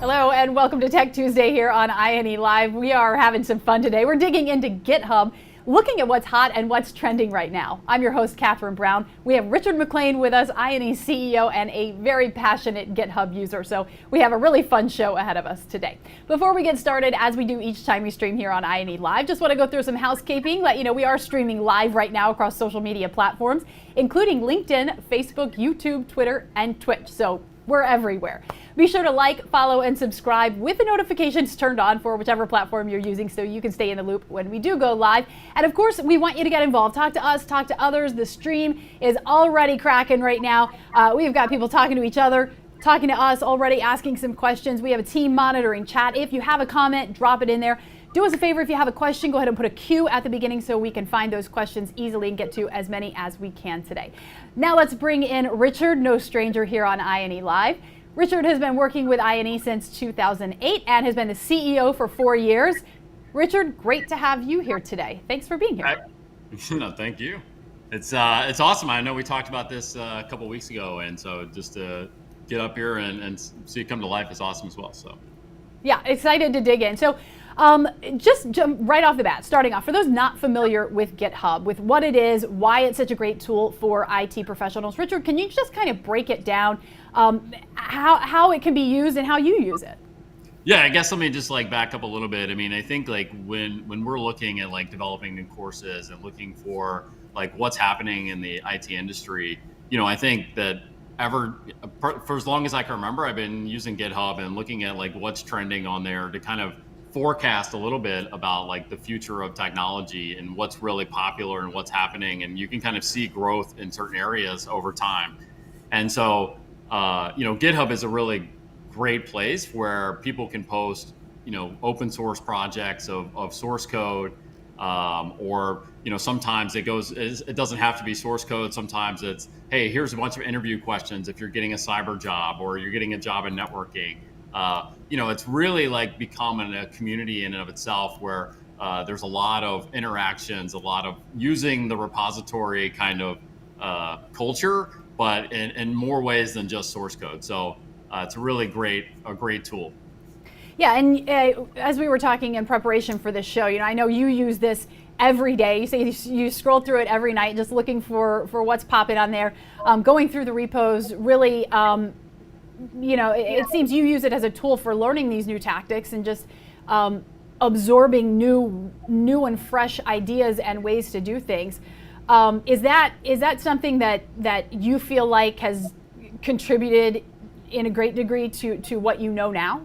Hello and welcome to Tech Tuesday here on INE Live. We are having some fun today. We're digging into GitHub, looking at what's hot and what's trending right now. I'm your host, Catherine Brown. We have Richard McLain with us, INE CEO and a very passionate GitHub user. So we have a really fun show ahead of us today. Before we get started, as we do each time we stream here on INE Live, just want to go through some housekeeping, let you know we are streaming live right now across social media platforms, including LinkedIn, Facebook, YouTube, Twitter, and Twitch. So we're everywhere. Be sure to like, follow, and subscribe with the notifications turned on for whichever platform you're using so you can stay in the loop when we do go live. And of course, we want you to get involved. Talk to us, talk to others. The stream is already cracking right now. We've got people talking to each other, talking to us, already asking some questions. We have a team monitoring chat. If you have a comment, drop it in there. Do us a favor, if you have a question, go ahead and put a Q at the beginning so we can find those questions easily and get to as many as we can today. Now let's bring in Richard, no stranger here on INE Live. Richard has been working with INE since 2008 and has been the CEO for 4 years. Richard, great to have you here today. Thanks for being here. No, thank you. It's awesome. I know we talked about this a couple of weeks ago, and so just to get up here and see it come to life is awesome as well. So, yeah, excited to dig in. So, just jump right off the bat, starting off, for those not familiar with GitHub, with what it is, why it's such a great tool for IT professionals, Richard, can you just kind of break it down, how it can be used and how you use it? Yeah, I guess let me just back up a little bit. I mean, I think when we're looking at developing new courses and looking for what's happening in the IT industry, I think that for as long as I can remember, I've been using GitHub and looking at what's trending on there to kind of forecast a little bit about the future of technology and what's really popular and what's happening, and you can kind of see growth in certain areas over time. And so GitHub is a really great place where people can post open source projects of source code, or sometimes it doesn't have to be source code. Sometimes it's, hey, here's a bunch of interview questions if you're getting a cyber job or you're getting a job in networking. It's really become a community in and of itself where there's a lot of interactions, a lot of using the repository kind of culture, but in more ways than just source code. So it's a really great tool. Yeah, and as we were talking in preparation for this show, I know you use this every day. You say you scroll through it every night, just looking for what's popping on there, going through the repos, really. It seems you use it as a tool for learning these new tactics and just absorbing new and fresh ideas and ways to do things. Is that something that you feel like has contributed in a great degree to what you know now?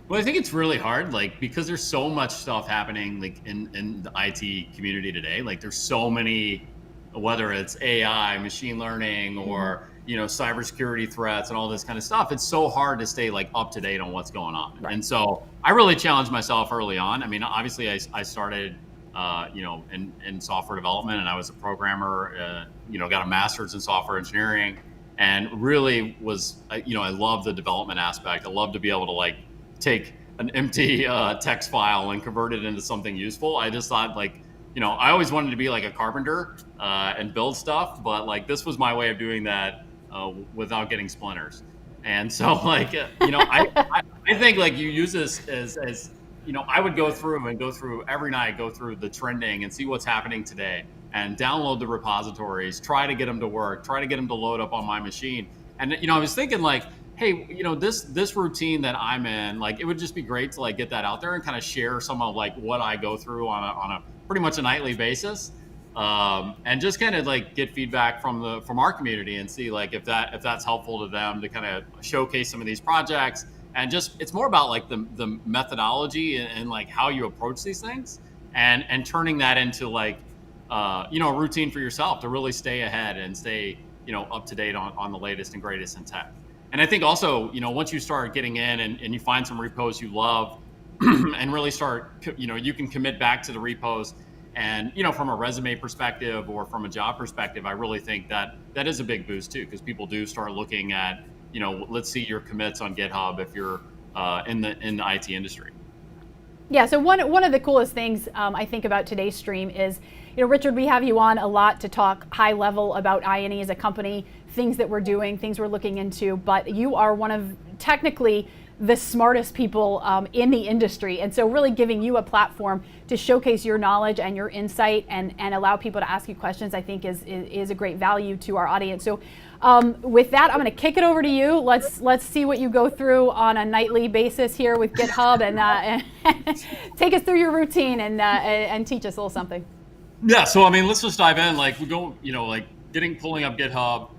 Well, I think it's really hard, because there's so much stuff happening in the IT community today. There's so many, whether it's AI, machine learning, or cybersecurity threats and all this kind of stuff. It's so hard to stay up to date on what's going on. Right. And so I really challenged myself early on. I mean, obviously I started, in software development, and I was a programmer, got a master's in software engineering, and really was, I love the development aspect. I love to be able to take an empty text file and convert it into something useful. I just thought I always wanted to be a carpenter and build stuff, but this was my way of doing that without getting splinters. And so I think you use this as I would go through every night, go through the trending and see what's happening today and download the repositories, try to get them to work, try to get them to load up on my machine. And I was thinking hey, this routine that I'm in, it would just be great to get that out there and kind of share some of what I go through on a pretty much a nightly basis, and just kind of get feedback from our community and see if that's helpful to them to kind of showcase some of these projects. And just it's more about the methodology and how you approach these things and turning that into a routine for yourself to really stay ahead and stay up to date on the latest and greatest in tech. And I think also, once you start getting in and you find some repos you love and really start, you can commit back to the repos. And, from a resume perspective or from a job perspective, I really think that is a big boost too, because people do start looking at, let's see your commits on GitHub if you're in the IT industry. Yeah, so one of the coolest things I think about today's stream is, Richard, we have you on a lot to talk high level about INE as a company, things that we're doing, things we're looking into, but you are one of technically the smartest people in the industry. And so really giving you a platform to showcase your knowledge and your insight and allow people to ask you questions, I think is a great value to our audience. So with that, I'm going to kick it over to you. Let's see what you go through on a nightly basis here with GitHub and take us through your routine and teach us a little something. Yeah, so I mean, let's just dive in. Like we go, like pulling up GitHub.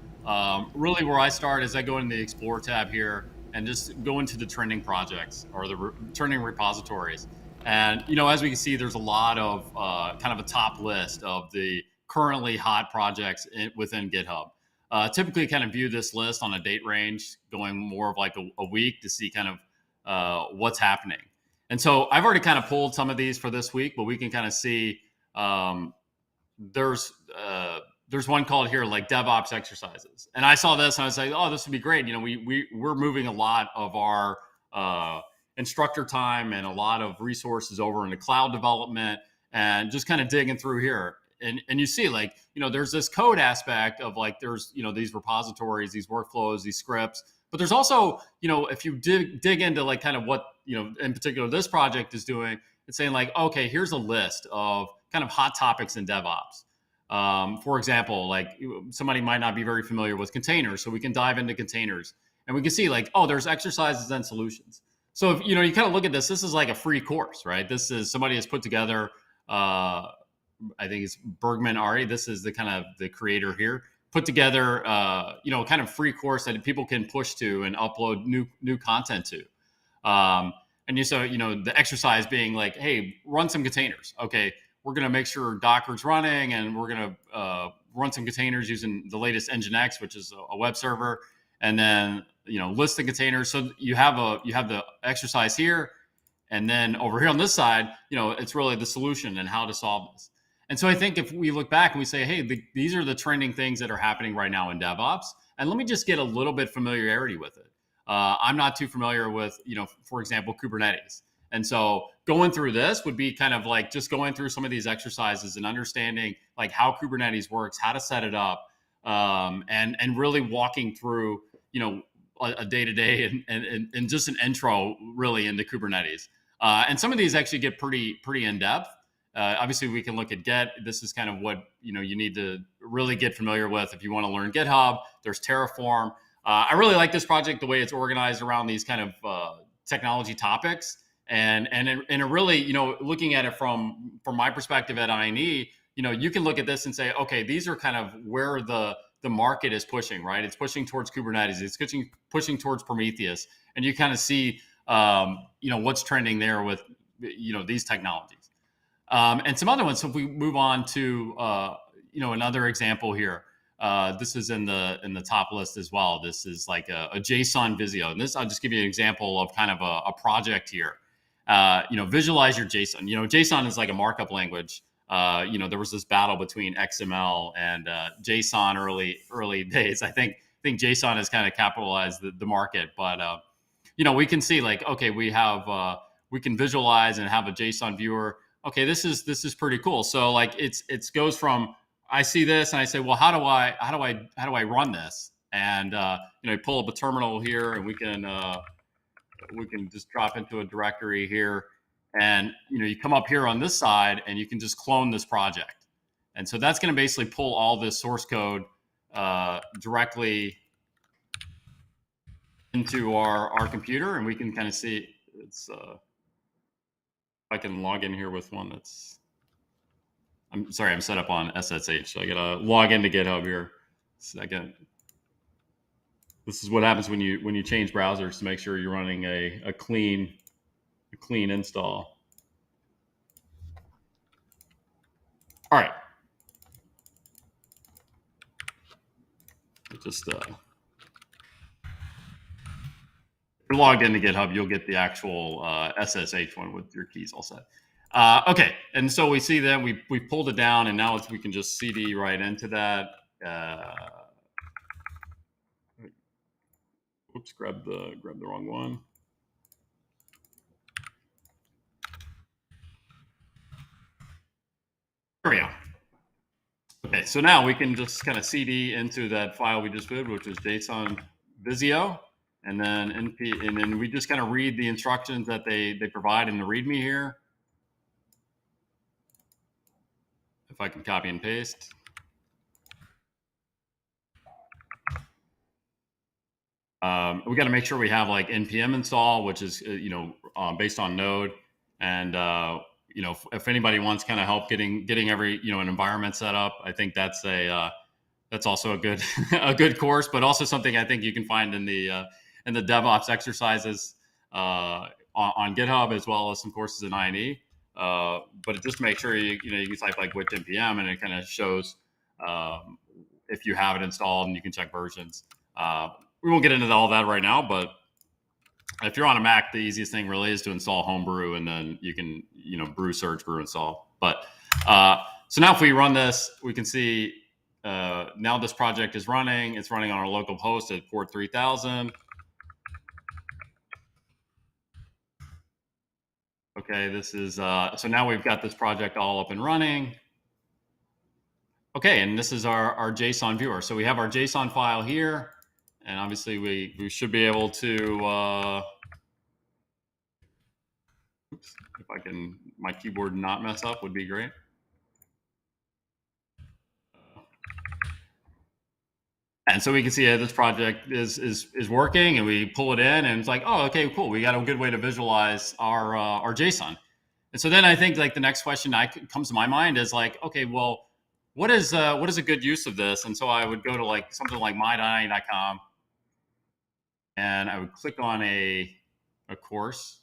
Really, where I start is I go into the Explore tab here and just go into the trending projects or the trending repositories. And as we can see, there's a lot of kind of a top list of the currently hot projects within GitHub. Typically, kind of view this list on a date range, going more of like a week to see kind of what's happening. And so I've already kind of pulled some of these for this week, but we can kind of see. There's one called here like DevOps exercises, and I saw this and I was like, oh, this would be great. We're moving a lot of our instructor time and a lot of resources over into cloud development, and just kind of digging through here. And you see like, there's this code aspect of like, there's, these repositories, these workflows, these scripts, but there's also, if you dig into like kind of what, in particular this project is doing, it's saying like, okay, here's a list of kind of hot topics in DevOps. For example, like somebody might not be very familiar with containers, so we can dive into containers and we can see like, oh, there's exercises and solutions. So if, you kind of look at this is like a free course, right? This is somebody has put together, I think it's Bergman Ari. This is the kind of the creator here, put together, kind of free course that people can push to and upload new content to. And the exercise being like, hey, run some containers. Okay, we're going to make sure Docker's running, and we're going to run some containers using the latest Nginx, which is a web server, and then list the containers. So you have the exercise here, and then over here on this side, it's really the solution and how to solve this. And so I think if we look back and we say, hey, these are the trending things that are happening right now in DevOps, and let me just get a little bit familiarity with it. I'm not too familiar with, for example, Kubernetes. And so going through this would be kind of like just going through some of these exercises and understanding like how Kubernetes works, how to set it up, and really walking through, a day-to-day and just an intro really into Kubernetes. And some of these actually get pretty in-depth. Obviously, we can look at Git. This is kind of what you need to really get familiar with if you want to learn GitHub. There's Terraform. I really like this project, the way it's organized around these kind of technology topics, and it really, looking at it from my perspective at INE, you can look at this and say, okay, these are kind of where the market is pushing, right? It's pushing towards Kubernetes. It's pushing towards Prometheus, and you kind of see, what's trending there with, these technologies. And some other ones. So if we move on to, another example here, this is in the top list as well. This is like a JSON Visio. And this, I'll just give you an example of kind of a project here. Visualize your JSON. JSON is like a markup language. There was this battle between XML and JSON early days. I think JSON has kind of capitalized the market, but we can see like, okay, we can visualize and have a JSON viewer. Okay, this is pretty cool. So like it goes from, I see this and I say, well, how do I run this? And pull up a terminal here, and we can just drop into a directory here, and you come up here on this side and you can just clone this project. And so that's going to basically pull all this source code directly into our computer, and we can kind of see it's. I can log in here with one that's. I'm sorry, I'm set up on SSH, so I gotta log into GitHub here. Second. This is what happens when you change browsers to make sure you're running a clean install. All right. Just if you're logged into GitHub, you'll get the actual SSH one with your keys all set. Okay, and so we see that we pulled it down, and now we can just CD right into that. Oops, grab the wrong one. There we go. Okay, so now we can just kind of CD into that file we just did, which is JSON Visio, and then and then we just kind of read the instructions that they provide in the README here. If I can copy and paste. We got to make sure we have like npm install, which is based on Node, and if anybody wants kind of help getting every an environment set up, I think that's also a good a good course, but also something I think you can find in the DevOps exercises on GitHub, as well as some courses in INE. But just make sure you can type like which npm, and it kind of shows if you have it installed, and you can check versions. We won't get into all that right now, but if you're on a Mac, the easiest thing really is to install Homebrew, and then you can brew, search, brew, install. But so now if we run this, we can see now this project is running. It's running on our local host at port 3000. Okay, this is so now we've got this project all up and running. Okay, and this is our JSON viewer. So we have our JSON file here, and obviously we should be able to. Oops, if I can, my keyboard not mess up would be great. And so we can see this project is working, and we pull it in, and it's like, oh, okay, cool. We got a good way to visualize our JSON. And so then I think like the next question comes to my mind is like, okay, well, what is a good use of this? And so I would go to like something like my.ini.com, and I would click on a course.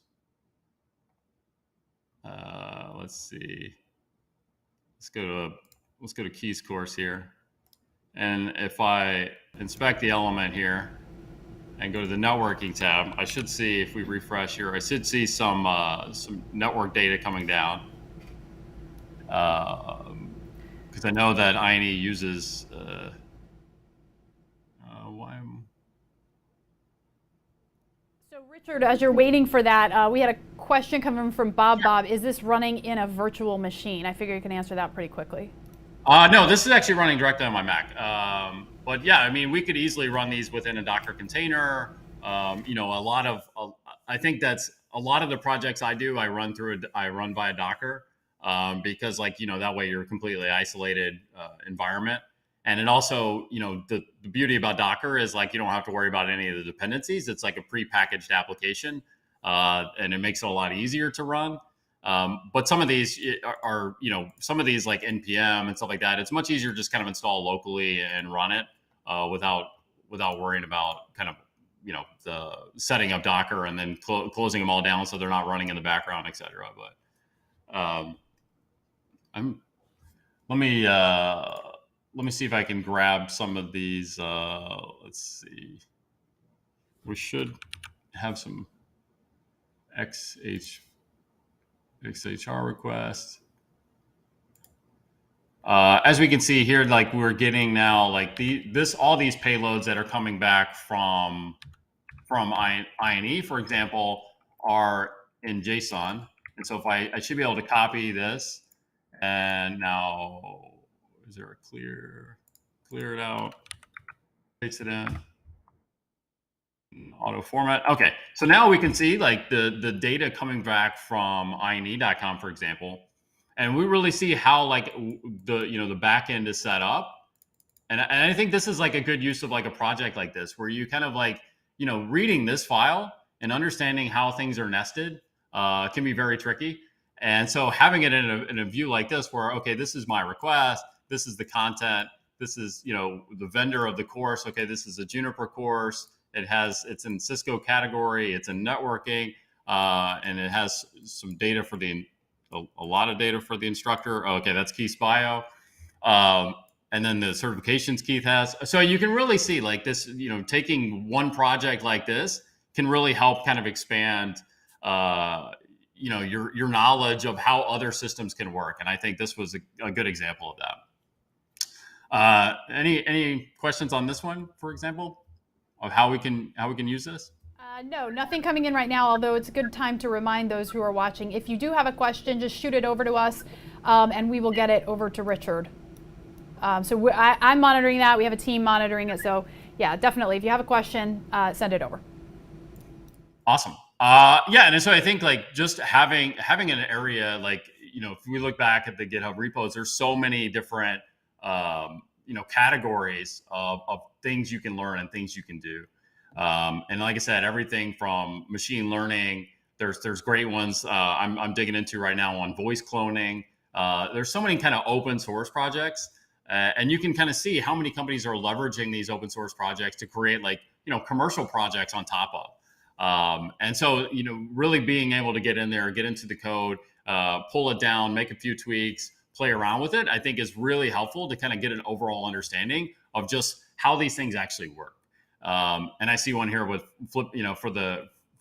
Let's see. Let's go to Keys course here. And if I inspect the element here and go to the networking tab, I should see, if we refresh here, I should see some network data coming down. Because I know that INE uses So Richard, as you're waiting for that, we had a question coming from Bob. Sure. Bob, is this running in a virtual machine? I figure you can answer that pretty quickly. No, this is actually running directly on my Mac. But yeah, I mean, we could easily run these within a Docker container. I think that's a lot of the projects I do, I run via Docker, because that way you're a completely isolated environment. And it also, the beauty about Docker is like, you don't have to worry about any of the dependencies. It's like a prepackaged application, and it makes it a lot easier to run. But some of these are some of these like npm and stuff like that, it's much easier to just kind of install locally and run it without worrying about kind of the setting up Docker and then closing them all down so they're not running in the background, etc. But let me see if I can grab some of these. Let's see. We should have some XHR request. As we can see here, like we're getting now like all these payloads that are coming back from INE, for example, are in JSON. And so if I should be able to copy this, and now is there a clear it out, paste it in. Auto format. Okay, so now we can see like the data coming back from INE.com, for example, and we really see how like the back end is set up, and I think this is like a good use of like a project like this, where you kind of like reading this file and understanding how things are nested can be very tricky, and so having it in a view like this, where okay, this is my request, this is the content, this is the vendor of the course, okay, this is a Juniper course. It's in Cisco category, it's in networking, and it has some data for a lot of data for the instructor. Okay, that's Keith's bio. And then the certifications Keith has. So you can really see like this, taking one project like this can really help kind of expand, your knowledge of how other systems can work. And I think this was a good example of that. Any questions on this one, for example? Of how we can use this? No, nothing coming in right now, although it's a good time to remind those who are watching, if you do have a question, just shoot it over to us, and we will get it over to Richard. I'm monitoring that. We have a team monitoring it. So yeah, definitely, if you have a question, send it over. Awesome. Yeah, and so I think like just having an area like if we look back at the GitHub repos, there's so many different categories of things you can learn and things you can do. And like I said, everything from machine learning. There's great ones I'm digging into right now on voice cloning. There's so many kind of open source projects, and you can kind of see how many companies are leveraging these open source projects to create like commercial projects on top of. And so, really being able to get in there, get into the code, pull it down, make a few tweaks, play around with it, I think is really helpful to kind of get an overall understanding of just how these things actually work. And I see one here with Flip,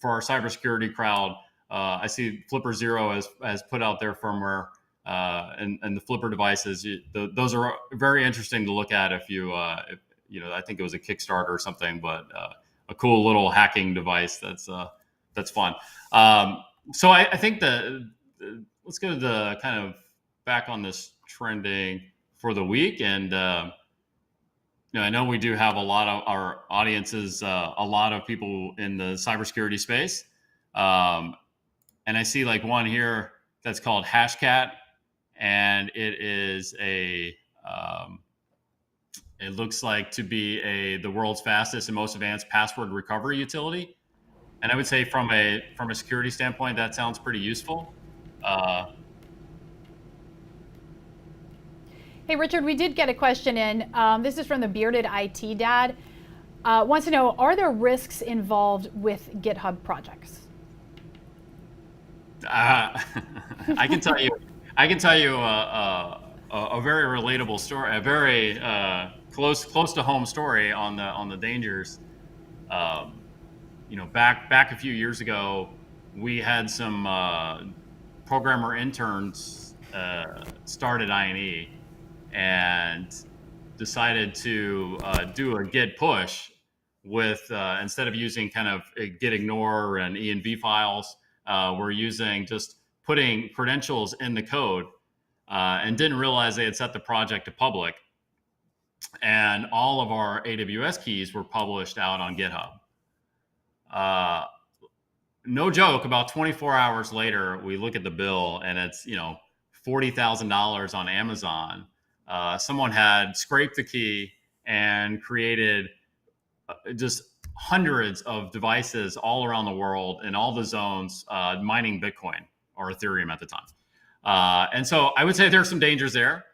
for our cybersecurity crowd. I see Flipper Zero has put out their firmware, and the Flipper devices. Those are very interesting to look at if I think it was a Kickstarter or something, but a cool little hacking device that's fun. So I think let's go to the kind of back on this trending for the week. And I know we do have a lot of our audiences, a lot of people in the cybersecurity space. And I see like one here that's called Hashcat, and it is it looks like to be the world's fastest and most advanced password recovery utility. And I would say from a security standpoint, that sounds pretty useful. Hey, Richard, we did get a question in. This is from the Bearded IT Dad. Wants to know, are there risks involved with GitHub projects? I can tell you. I can tell you a very relatable story, a very close to home story on the dangers. Back a few years ago, we had some programmer interns start at INE and decided to do a Git push with instead of using kind of Git ignore and env files, we're using just putting credentials in the code, and didn't realize they had set the project to public. And all of our AWS keys were published out on GitHub. No joke, about 24 hours later, we look at the bill and it's, $40,000 on Amazon. Someone had scraped the key and created just hundreds of devices all around the world in all the zones, mining Bitcoin or Ethereum at the time. And so I would say there's some dangers there.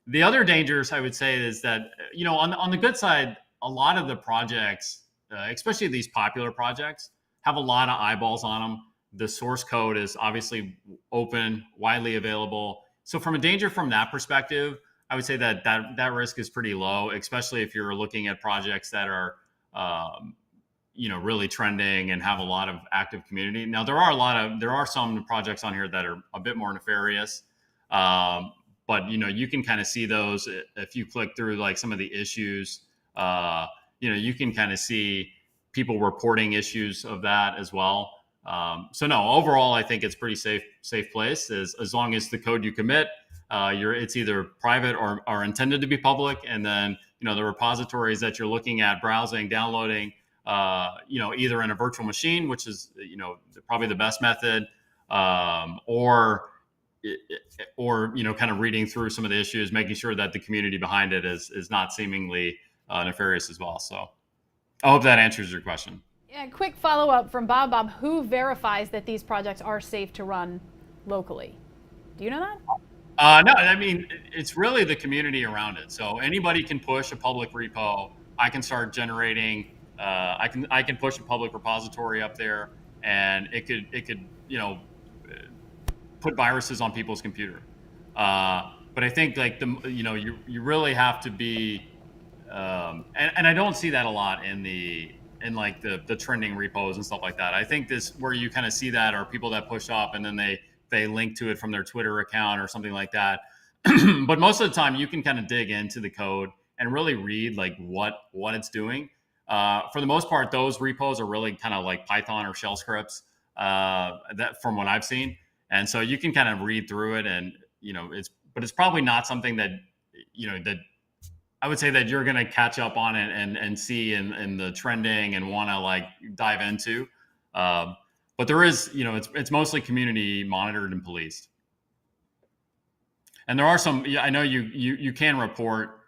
The other dangers I would say is that, on the good side, a lot of the projects, especially these popular projects, have a lot of eyeballs on them. The source code is obviously open, widely available. So from a danger from that perspective, I would say that risk is pretty low, especially if you're looking at projects that are, really trending and have a lot of active community. Now, there are some projects on here that are a bit more nefarious, but you can kind of see those if you click through like some of the issues. You can kind of see people reporting issues of that as well. So no, overall, I think it's pretty safe place as long as the code you commit, it's either private or intended to be public. And then, the repositories that you're looking at, browsing, downloading, either in a virtual machine, which is, probably the best method, or kind of reading through some of the issues, making sure that the community behind it is not seemingly nefarious as well. So I hope that answers your question. Yeah, quick follow-up from Bob. Who verifies that these projects are safe to run locally? Do you know that? No, I mean, it's really the community around it. So anybody can push a public repo. I can start generating. I can push a public repository up there, and it could put viruses on people's computer. But I think like you really have to be, and I don't see that a lot in like the trending repos and stuff like that. I think where you kind of see that are people that push up and then they link to it from their Twitter account or something like that. But most of the time you can kind of dig into the code and really read like what it's doing. For the most part, those repos are really kind of like Python or shell scripts, that from what I've seen. And so you can kind of read through it and, it's probably not something that, that I would say that you're going to catch up on it and see in the trending and want to like dive into. But there is, it's mostly community monitored and policed. And there are some. I know you can report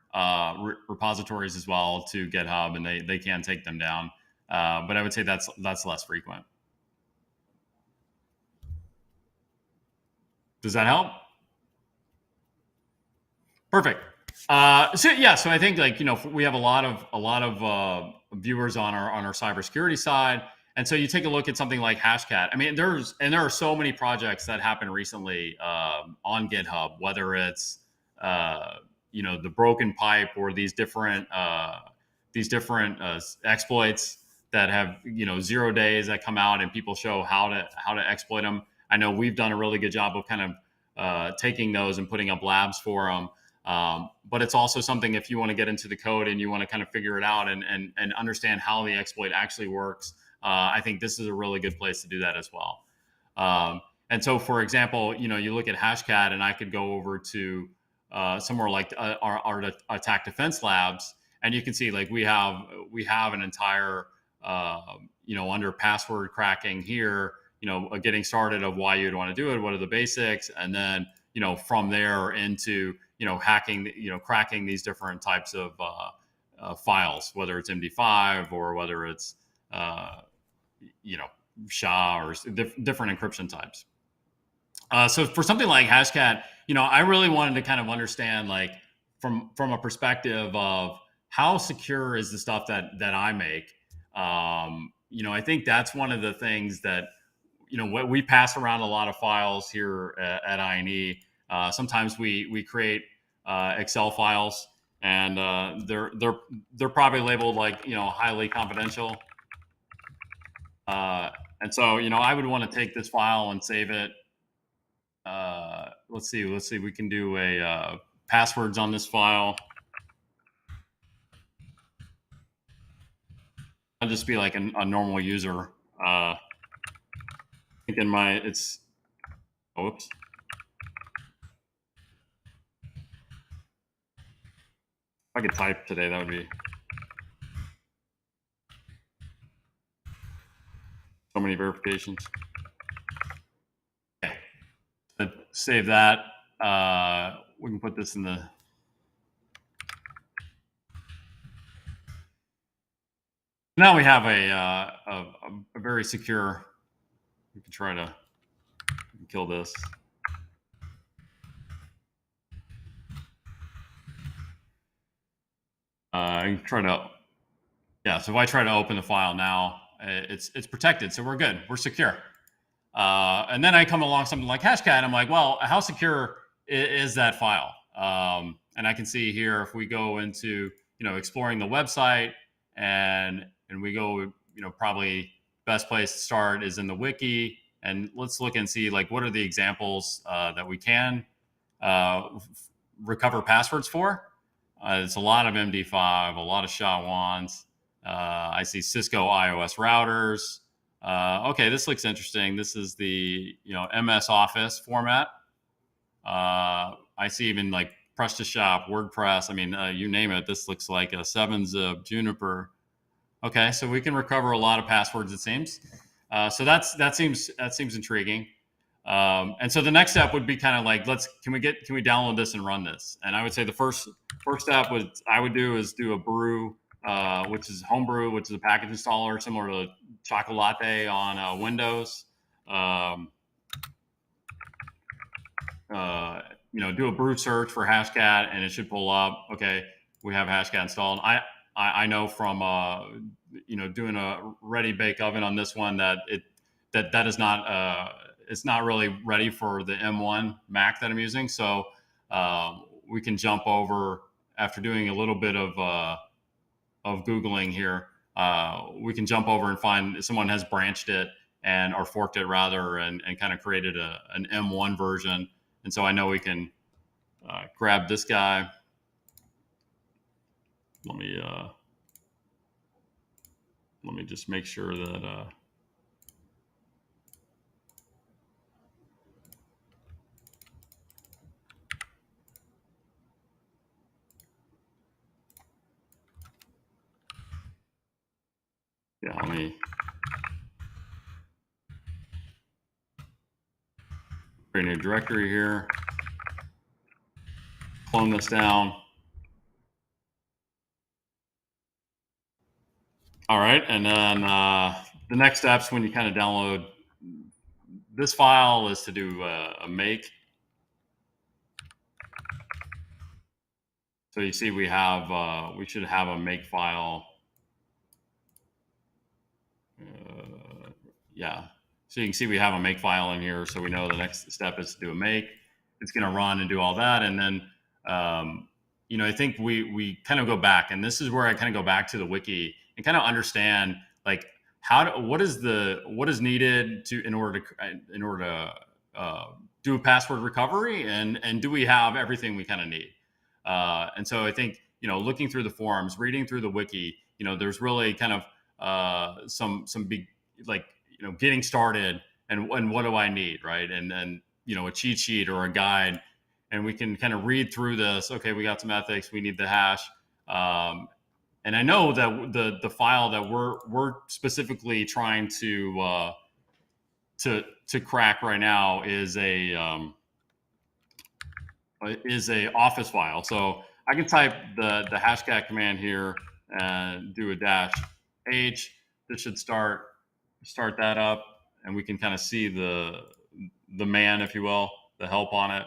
repositories as well to GitHub, and they can take them down. But I would say that's less frequent. Does that help? Perfect. So I think we have a lot of viewers on our cybersecurity side, and so you take a look at something like Hashcat. I mean, there are so many projects that happened recently on GitHub, whether it's the broken pipe or these different exploits that have 0 days that come out and people show how to exploit them. I know we've done a really good job of kind of taking those and putting up labs for them. But it's also something, if you want to get into the code and you want to kind of figure it out and understand how the exploit actually works, I think this is a really good place to do that as well. And so, for example, you look at Hashcat, and I could go over to somewhere like our attack defense labs, and you can see like we have an entire under password cracking here, getting started of why you'd want to do it, what are the basics, and then from there into hacking, cracking these different types of files, whether it's MD5 or whether it's SHA or different encryption types. So for something like Hashcat, I really wanted to kind of understand, like, from a perspective of how secure is the stuff that I make. I think that's one of the things that we pass around a lot of files here at INE. Sometimes we create Excel files, and they're probably labeled like highly confidential. And so I would want to take this file and save it. Let's see. We can do a passwords on this file. I'll just be like a normal user. Thinking oops. If I could type today, that would be so many verifications. Okay. Save that. We can put this in the. Now we have a very secure. We can try to kill this. I try to. Yeah. So if I try to open the file now, it's protected, so we're good. We're secure. And then I come along something like Hashcat, and I'm like, well, how secure is that file? And I can see here, if we go into exploring the website, and we go, probably best place to start is in the wiki, and let's look and see, like, what are the examples that we can recover passwords for. It's a lot of MD5, a lot of SHA-1s. I see Cisco iOS routers. Okay, this looks interesting. This is the MS Office format. I see even like PrestaShop, WordPress. I mean, you name it. This looks like a 7-zip, Juniper. Okay, so we can recover a lot of passwords, it seems. So that seems intriguing. And so the next step would be kind of like, can we download this and run this? And I would say the first step I would do is do a brew, which is Homebrew, which is a package installer similar to Chocolate on Windows. Do a brew search for Hashcat, and it should pull up. Okay, we have Hashcat installed. I know from doing a ready bake oven on this one that that is not it's not really ready for the M1 Mac that I'm using. So we can jump over, after doing a little bit of Googling here. We can jump over and find someone has branched it or forked it rather, and kind of created an M1 version. And so I know we can grab this guy. Let me just make sure that yeah, let me create a new directory here, clone this down. All right, and then the next steps when you kind of download this file is to do a make. So you see we have, we should have a make file. Yeah, so you can see we have a make file in here, so we know the next step is to do a make. It's going to run and do all that, and then you know, I think we kind of go back, and this is where I kind of go back to the wiki and kind of understand like what is needed to in order to do a password recovery, and do we have everything we kind of need. And so I think, you know, looking through the forums, reading through the wiki, you know, there's really kind of some big, like, you know, getting started and what do I need, right? And then, you know, a cheat sheet or a guide, and we can kind of read through this. Okay, we got some ethics, we need the hash. And I know that the file that we're specifically trying to crack right now is a office file. So I can type the hashcat command here and do a -h. This should start that up, and we can kind of see the man, if you will, the help on it.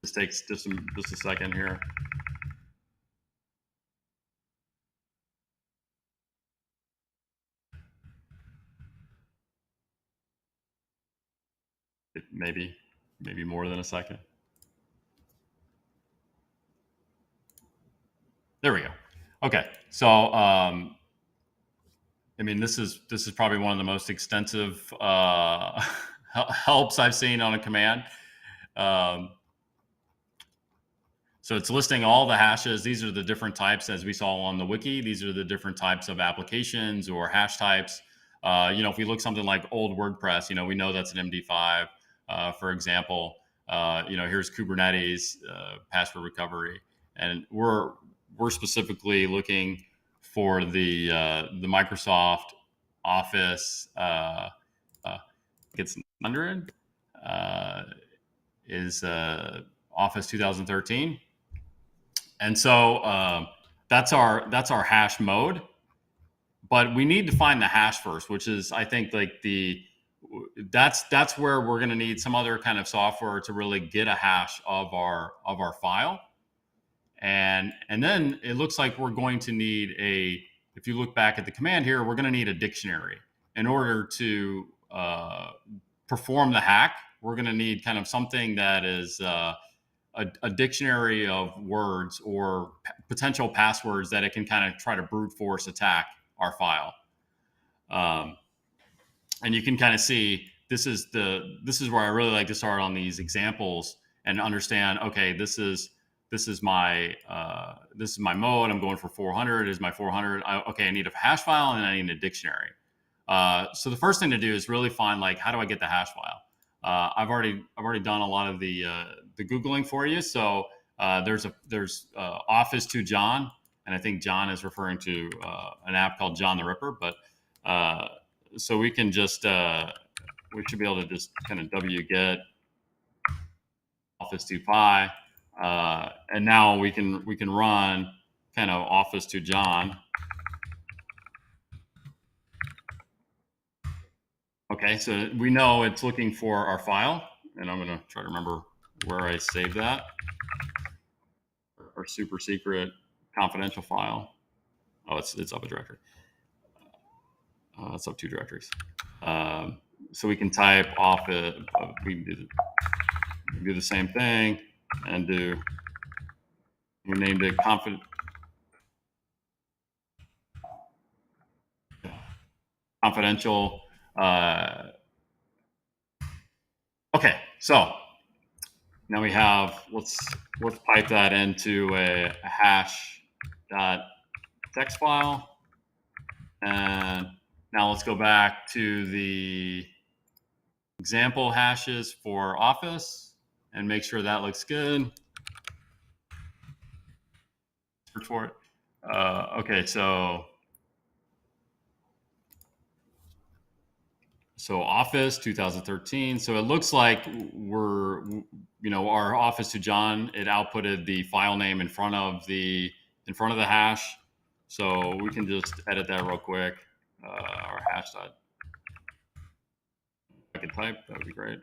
This takes just a second here. Maybe more than a second. There we go. Okay, so I mean, this is probably one of the most extensive helps I've seen on a command. So it's listing all the hashes. These are the different types, as we saw on the wiki. These are the different types of applications or hash types. You know, if we look something like old WordPress, you know, we know that's an MD5, for example. You know, here's Kubernetes password recovery, and we're specifically looking for the Microsoft Office. It's 100 is Office 2013. And so that's our hash mode, but we need to find the hash first, which is, I think, like that's where we're going to need some other kind of software to really get a hash of our file, and then it looks like we're going to need if you look back at the command here, we're going to need a dictionary in order to perform the hack. We're going to need kind of something that is a dictionary of words or potential passwords that it can kind of try to brute force attack our file. And you can kind of see this is where I really like to start on these examples and understand. Okay, this is my mode. I'm going for 400. Is my 400? Okay, I need a hash file and I need a dictionary. So the first thing to do is really find, like, how do I get the hash file? I've already done a lot of the Googling for you. So there's Office to John, and I think John is referring to an app called John the Ripper. But so we can just we should be able to just kind of wget Office to Pi, and now we can run kind of Office to John. Okay, so we know it's looking for our file, and I'm going to try to remember where I saved that. Our super secret confidential file. Oh, it's up a directory. It's up 2 directories. So we can type off it. We can do the same thing and we named it confidential. Okay, so now we have, let's pipe that into a hash.txt file. And now let's go back to the example hashes for Office and make sure that looks good. Search for it. Okay, so So Office 2013. So it looks like our Office to John, it outputted the file name in front of the hash. So we can just edit that real quick. Our hash dot. I could type, that would be great.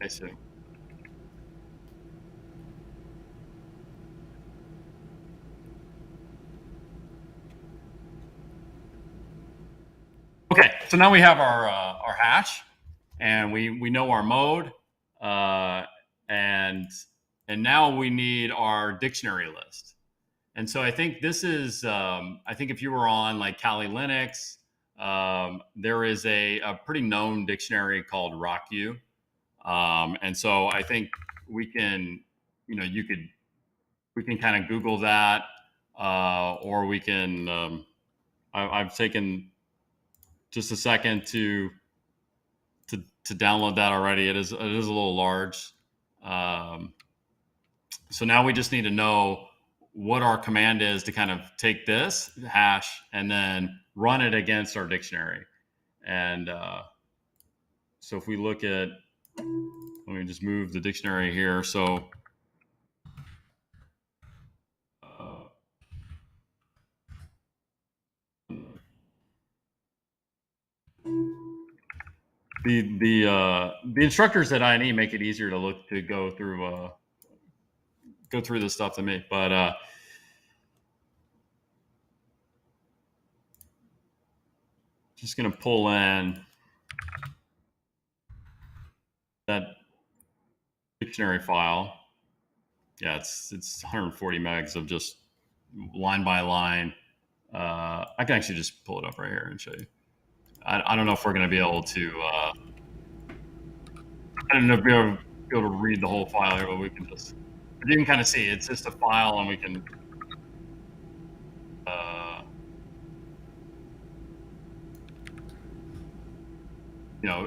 I see. Okay, so now we have our hash, and we know our mode, and now we need our dictionary list. And so I think this is I think if you were on like Kali Linux, there is a pretty known dictionary called RockU, and so I think we can we can kind of Google that, or we can. I've taken just a second to download that already. It is a little large. So now we just need to know what our command is to kind of take this hash and then run it against our dictionary. And so if we look at, let me just move the dictionary here. So the instructors at INE make it easier to go through this stuff than me, but just gonna pull in that dictionary file. Yeah, it's 140 megs of just line by line. I can actually just pull it up right here and show you. I don't know if we're going to be able to. I don't know if we'll be able to read the whole file here, but we can just. But you can kind of see it's just a file, and we can.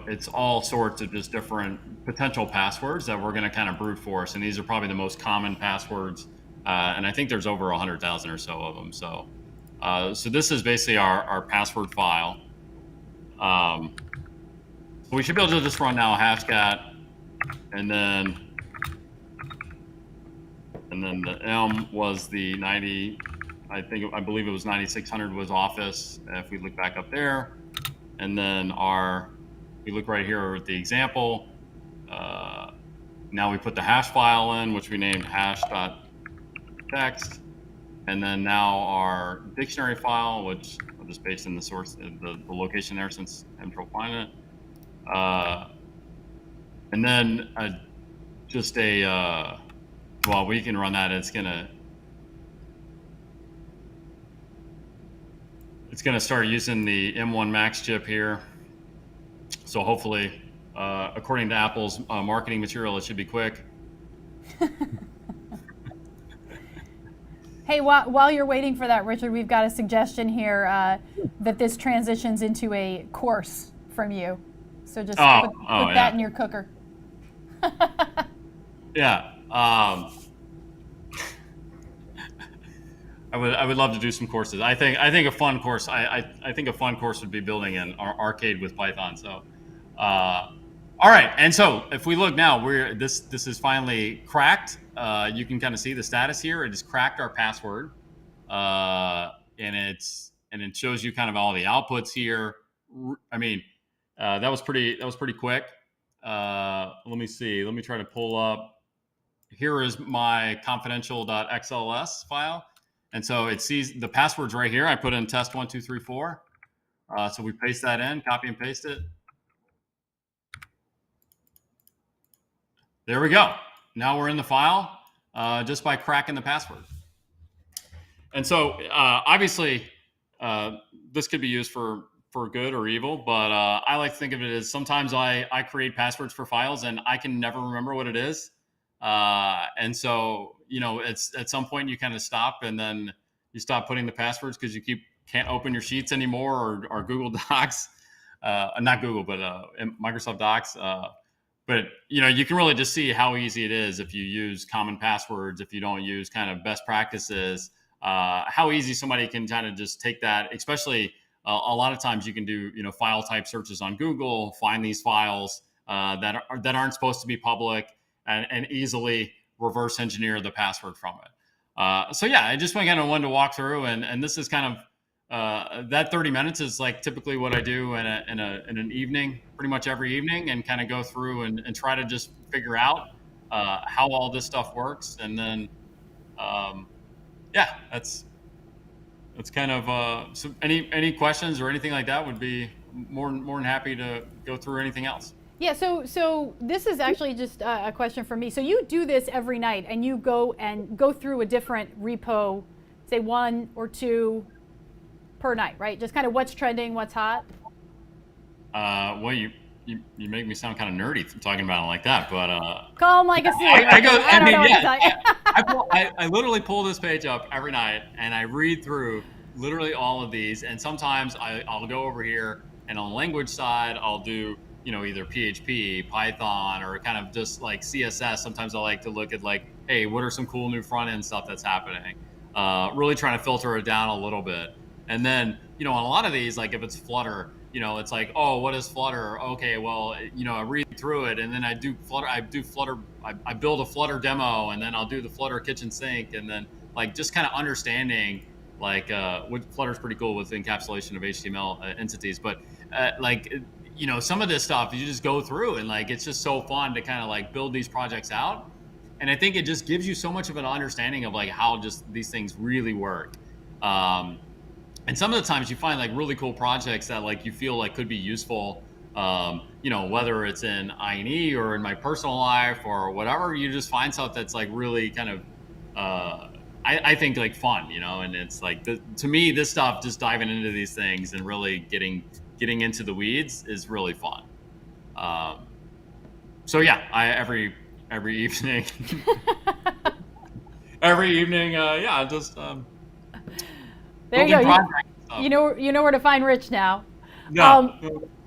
It's all sorts of just different potential passwords that we're going to kind of brute force, and these are probably the most common passwords, and I think there's over 100,000 or so of them. So this is basically our password file. We should be able to just run now Hashcat, and then the M was the 90. I believe it was 9600 was Office. If we look back up there, and then we look right here at the example. Now we put the hash file in, which we named hash.text. And then now our dictionary file, which I'll just paste in the source, the location there since I have trouble finding it. And then we can run that. It's gonna start using the M1 Max chip here. So hopefully, according to Apple's marketing material, it should be quick. Hey, while you're waiting for that, Richard, we've got a suggestion here that this transitions into a course from you. So just put that in your cooker. Yeah. I would love to do some courses. I think a fun course. I think a fun course would be building an arcade with Python. So, all right. And so if we look now, this is finally cracked. You can kind of see the status here. It has cracked our password, and it shows you kind of all the outputs here. I mean, that was pretty quick. Let me see. Let me try to pull up. Here is my confidential.xls file. And so it sees the passwords right here. I put in test 1, 2, 3, 4. So we paste that in, copy and paste it. There we go. Now we're in the file just by cracking the password. And so obviously this could be used for good or evil, but I like to think of it as sometimes I create passwords for files and I can never remember what it is. And so, it's at some point you kind of stop and then you stop putting the passwords because you can't open your sheets anymore or Google Docs, not Google, but Microsoft Docs. But you can really just see how easy it is if you use common passwords, if you don't use kind of best practices, how easy somebody can kind of just take that, especially a lot of times you can do, file type searches on Google, find these files that aren't supposed to be public, and easily reverse engineer the password from it. So yeah, I just kind of wanted to walk through, and this is kind of that 30 minutes is like typically what I do in an evening, pretty much every evening, and kind of go through and try to just figure out how all this stuff works, and then yeah, that's kind of so any questions or anything like that would be more than happy to go through anything else. Yeah, so this is actually just a question for me. So you do this every night, and you go through a different repo, say 1 or 2 per night, right? Just kind of what's trending, what's hot. Well, you make me sound kind of nerdy talking about it like that, but calm like a sea. I literally pull this page up every night and I read through literally all of these, and sometimes I'll go over here, and on the language side I'll do either PHP, Python, or kind of just like CSS. Sometimes I like to look at like, hey, what are some cool new front end stuff that's happening? Really trying to filter it down a little bit. And then, on a lot of these, like if it's Flutter, it's like, oh, what is Flutter? Okay, well, I read through it, and then I build a Flutter demo, and then I'll do the Flutter kitchen sink, and then like just kind of understanding like what Flutter's pretty cool with encapsulation of HTML entities, but some of this stuff you just go through, and like it's just so fun to kind of like build these projects out. And I think it just gives you so much of an understanding of like how just these things really work. And some of the times you find like really cool projects that like you feel like could be useful, whether it's in I&E or in my personal life or whatever. You just find stuff that's like really kind of, I think like fun, and it's like to me, this stuff, just diving into these things and really getting into the weeds is really fun. So yeah, every evening, just. There you go. You know where to find Rich now. No.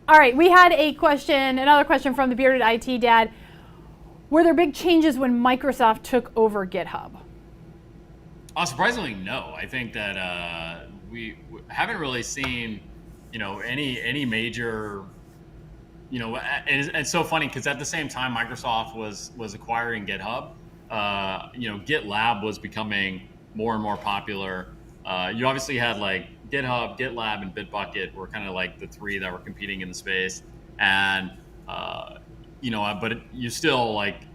All right, we had another question from the Bearded IT Dad. Were there big changes when Microsoft took over GitHub? Surprisingly, no. I think that we haven't really seen, any major, and it's so funny because at the same time Microsoft was acquiring GitHub, GitLab was becoming more and more popular. You obviously had like GitHub, GitLab, and Bitbucket were kind of like the 3 that were competing in the space, and but you still like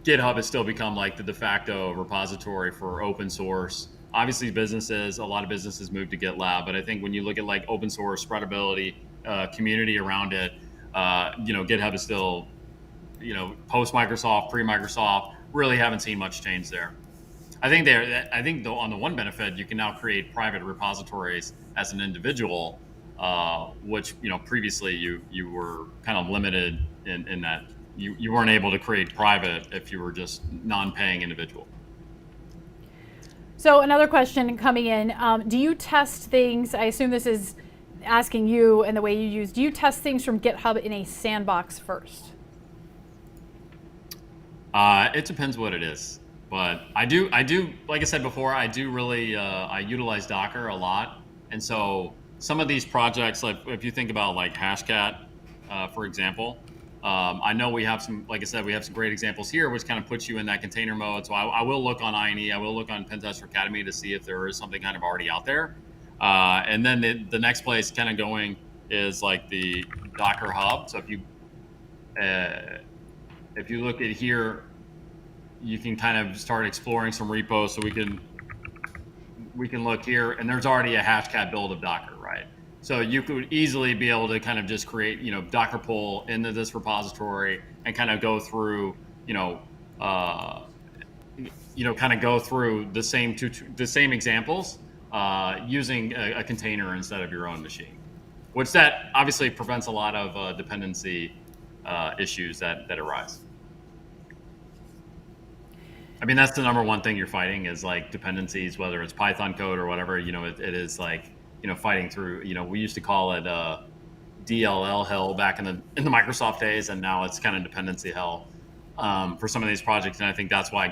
GitHub has still become like the de facto repository for open source. Obviously, a lot of businesses moved to GitLab, but I think when you look at like open source spreadability, community around it, GitHub is still, post Microsoft, pre Microsoft, really haven't seen much change there. I think though on the one benefit, you can now create private repositories as an individual, which previously you were kind of limited in that you weren't able to create private if you were just non-paying individual. So another question coming in: do you test things? I assume this is asking you and the way you use. Do you test things from GitHub in a sandbox first? It depends what it is. But I do, like I said before, I do really, I utilize Docker a lot. And so some of these projects, like if you think about like Hashcat, for example, I know we have some, like I said, we have some great examples here, which kind of puts you in that container mode. So I will look on I&E, I will look on Pentester Academy to see if there is something kind of already out there. And then the next place kind of going is like the Docker Hub. So if you look at here, you can kind of start exploring some repos. So we can look here, and there's already a Hashcat build of Docker, right? So you could easily be able to kind of just create, Docker pull into this repository and kind of go through, kind of go through the same examples using a container instead of your own machine, which that obviously prevents a lot of dependency issues that arise. I mean, that's the number one thing you're fighting is like dependencies, whether it's Python code or whatever, it is like, fighting through, we used to call it DLL hell back in the Microsoft days. And now it's kind of dependency hell for some of these projects. And I think that's why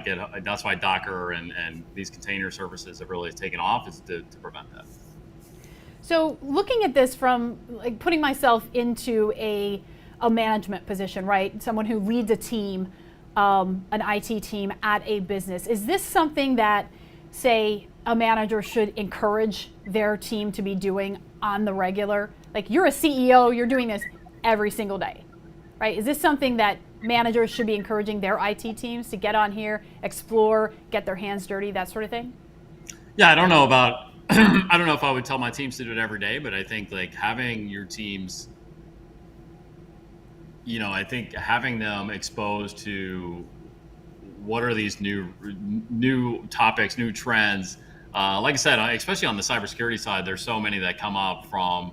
Docker and these container services have really taken off, is to prevent that. So looking at this from like putting myself into a management position, right? Someone who leads a team, an IT team at a business. Is this something that, say, a manager should encourage their team to be doing on the regular? Like, you're a CEO, you're doing this every single day, right? Is this something that managers should be encouraging their IT teams to get on here, explore, get their hands dirty, that sort of thing? Yeah, I don't know about, I don't know if I would tell my teams to do it every day, but I think like having your teams, I think having them exposed to what are these new topics, new trends. Like I said, especially on the cybersecurity side, there's so many that come up from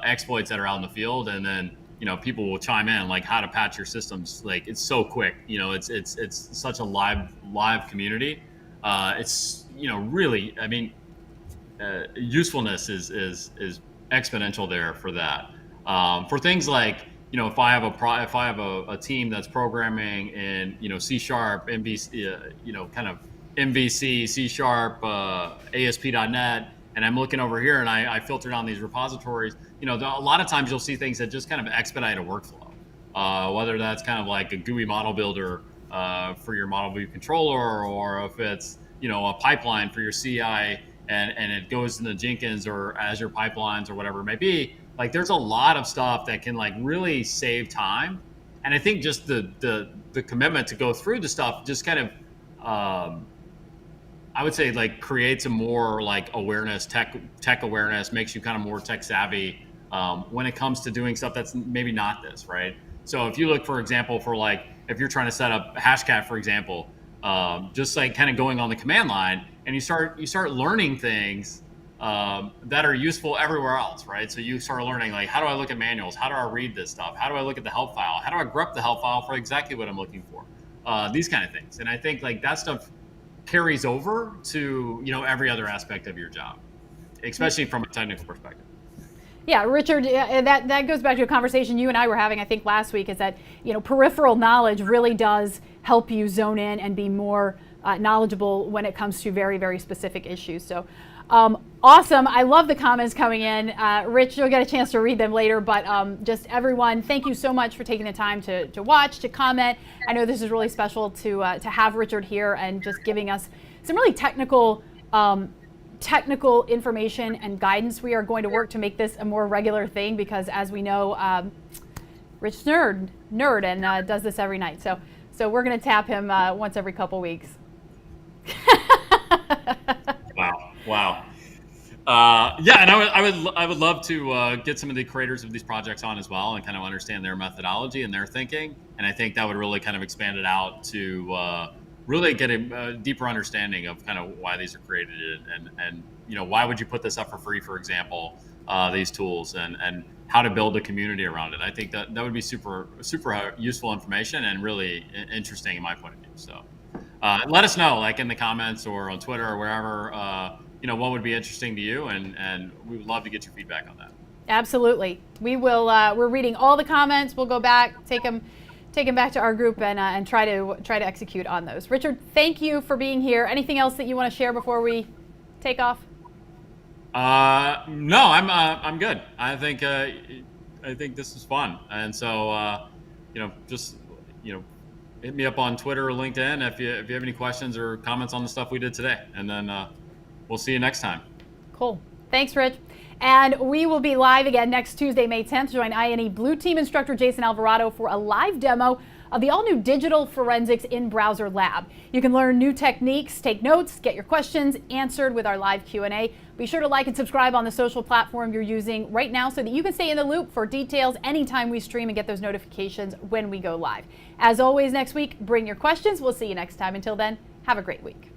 exploits that are out in the field, and then people will chime in like how to patch your systems. Like it's so quick. It's such a live community. It's really, I mean, usefulness is exponential there for that. For things like if I have a team that's programming in C#, MVC, kind of MVC, C#, ASP.NET, and I'm looking over here and I filter down these repositories. A lot of times you'll see things that just kind of expedite a workflow, whether that's kind of like a GUI model builder for your model view controller, or if it's a pipeline for your CI and it goes into Jenkins or Azure pipelines or whatever it may be. Like there's a lot of stuff that can like really save time, and I think just the commitment to go through the stuff just kind of I would say like creates a more like awareness, tech awareness, makes you kind of more tech savvy when it comes to doing stuff that's maybe not this, right? So if you look, for example, for like if you're trying to set up Hashcat, for example, just like kind of going on the command line, and you start learning things that are useful everywhere else, right? So you start learning like, how do I look at manuals? How do I read this stuff? How do I look at the help file? How do I grep the help file for exactly what I'm looking for? These kind of things. And I think like that stuff carries over to, every other aspect of your job, especially from a technical perspective. Yeah, Richard, that goes back to a conversation you and I were having, I think, last week, is that, peripheral knowledge really does help you zone in and be more knowledgeable when it comes to very, very specific issues. So awesome. I love the comments coming in. Rich, you'll get a chance to read them later, but just everyone, thank you so much for taking the time to watch, to comment. I know this is really special to have Richard here and just giving us some really technical information and guidance. We are going to work to make this a more regular thing because, as we know, Rich's nerd and does this every night. So we're going to tap him once every couple weeks. Wow. Yeah, and I would love to get some of the creators of these projects on as well and kind of understand their methodology and their thinking. And I think that would really kind of expand it out to really get a deeper understanding of kind of why these are created and why would you put this up for free, for example, these tools and how to build a community around it. I think that would be super useful information and really interesting in my point of view. So let us know, like in the comments or on Twitter or wherever, what would be interesting to you, and we would love to get your feedback on that. Absolutely. We will. We're reading all the comments. We'll go back, take them back to our group and try to execute on those. Richard, thank you for being here. Anything else that you want to share before we take off? No, I'm good. I think this is fun, and so just hit me up on Twitter or LinkedIn if you have any questions or comments on the stuff we did today, and then we'll see you next time. Cool. Thanks, Rich. And we will be live again next Tuesday, May 10th. Join INE Blue Team instructor Jason Alvarado for a live demo of the all-new Digital Forensics in-Browser Lab. You can learn new techniques, take notes, get your questions answered with our live Q&A. Be sure to like and subscribe on the social platform you're using right now so that you can stay in the loop for details anytime we stream and get those notifications when we go live. As always, next week, bring your questions. We'll see you next time. Until then, have a great week.